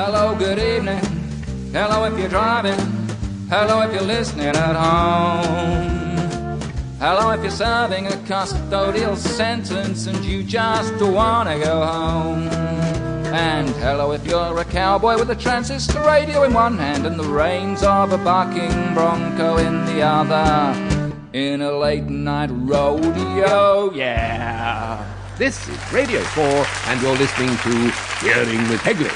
Hello, good evening. Hello if you're driving. Hello if you're listening at home. Hello if you're serving a custodial sentence and you just wanna go home. And hello if you're a cowboy with a transistor radio in one hand and the reins of a bucking bronco in the other, in a late night rodeo, yeah. This is Radio 4 and you're listening to Hearing with Hegley.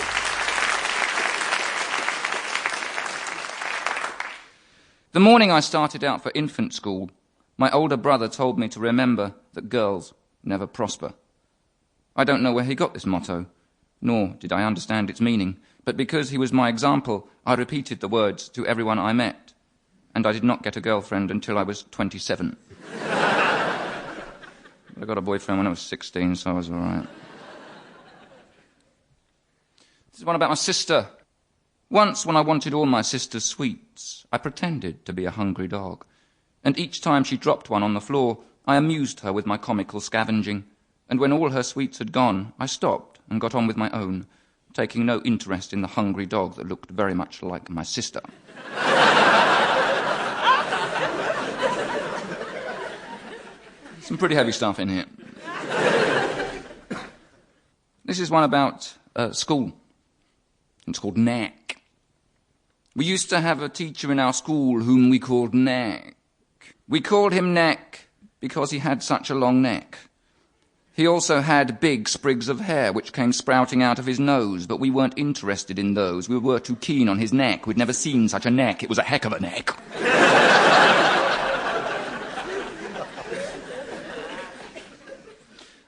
The morning I started out for infant school, my older brother told me to remember that girls never prosper. I don't know where he got this motto, nor did I understand its meaning, but because he was my example, I repeated the words to everyone I met, and I did not get a girlfriend until I was 27. I got a boyfriend when I was 16, so I was all right. This is one about my sister. Once, when I wanted all my sister's sweets, I pretended to be a hungry dog, and each time she dropped one on the floor, I amused her with my comical scavenging, and when all her sweets had gone, I stopped and got on with my own, taking no interest in the hungry dog that looked very much like my sister. Some pretty heavy stuff in here. This is one about school. It's called Knack. We used to have a teacher in our school whom we called Knack. We called him Knack because he had such a long neck. He also had big sprigs of hair which came sprouting out of his nose, but we weren't interested in those. We were too keen on his neck. We'd never seen such a neck. It was a heck of a neck.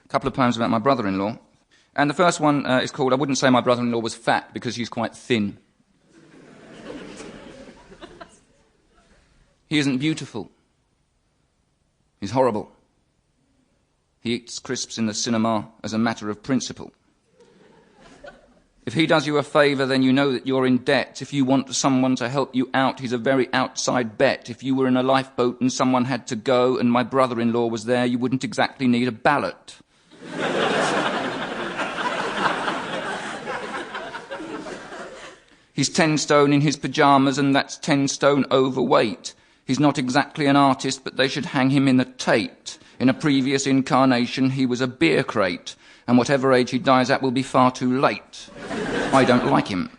A couple of poems about my brother-in-law. And the first one is called I Wouldn't Say My Brother-in-Law Was Fat Because He's Quite Thin. He isn't beautiful. He's horrible. He eats crisps in the cinema as a matter of principle. If he does you a favour, then you know that you're in debt. If you want someone to help you out, he's a very outside bet. If you were in a lifeboat and someone had to go and my brother-in-law was there, you wouldn't exactly need a ballot. He's 10 stone in his pyjamas and that's 10 stone overweight. He's not exactly an artist, but they should hang him in the Tate. In a previous incarnation, he was a beer crate, and whatever age he dies at will be far too late. I don't like him.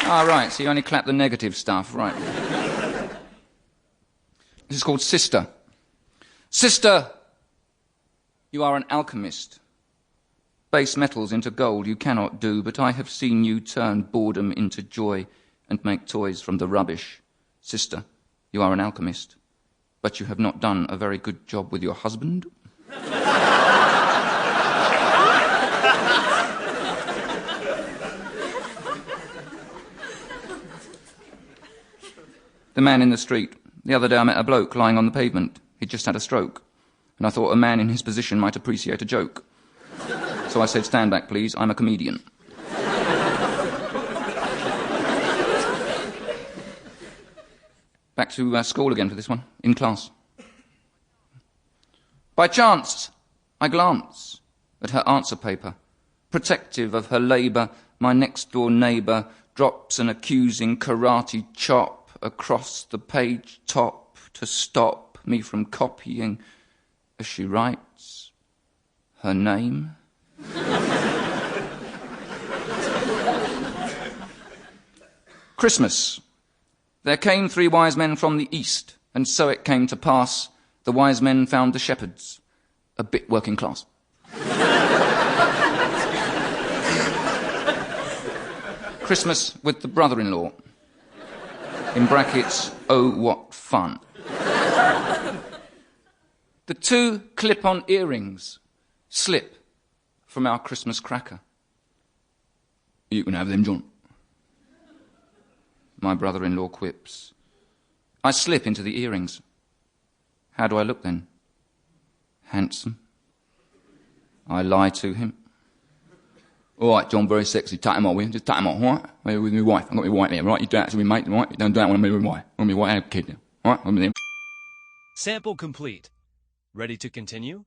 Ah, right, so you only clap the negative stuff, right. This is called Sister. Sister, you are an alchemist. Base metals into gold you cannot do, but I have seen you turn boredom into joy and make toys from the rubbish. Sister, you are an alchemist, but you have not done a very good job with your husband. The man in the street. The other day I met a bloke lying on the pavement. He'd just had a stroke, and I thought a man in his position might appreciate a joke. So I said, stand back, please, I'm a comedian. Back to school again for this one, in class. By chance, I glance at her answer paper. Protective of her labour, my next-door neighbour drops an accusing karate chop across the page top to stop me from copying as she writes her name. Christmas. There came 3 wise men from the east, and so it came to pass, the wise men found the shepherds a bit working class. Christmas with the brother-in-law. In brackets, oh, what fun. The 2 clip-on earrings slip from our Christmas cracker. You can have them, John. My brother-in-law quips. I slip into the earrings. How do I look then? Handsome. I lie to him. All right, John, very sexy. Take him off, will you? Just take him off, all right? I'm with my wife. I've got my wife there, right? You do that to me, mate, right? You don't do that when I'm with my wife. I'm with my wife and a kid now, all right? I'm with him. Sample complete. Ready to continue?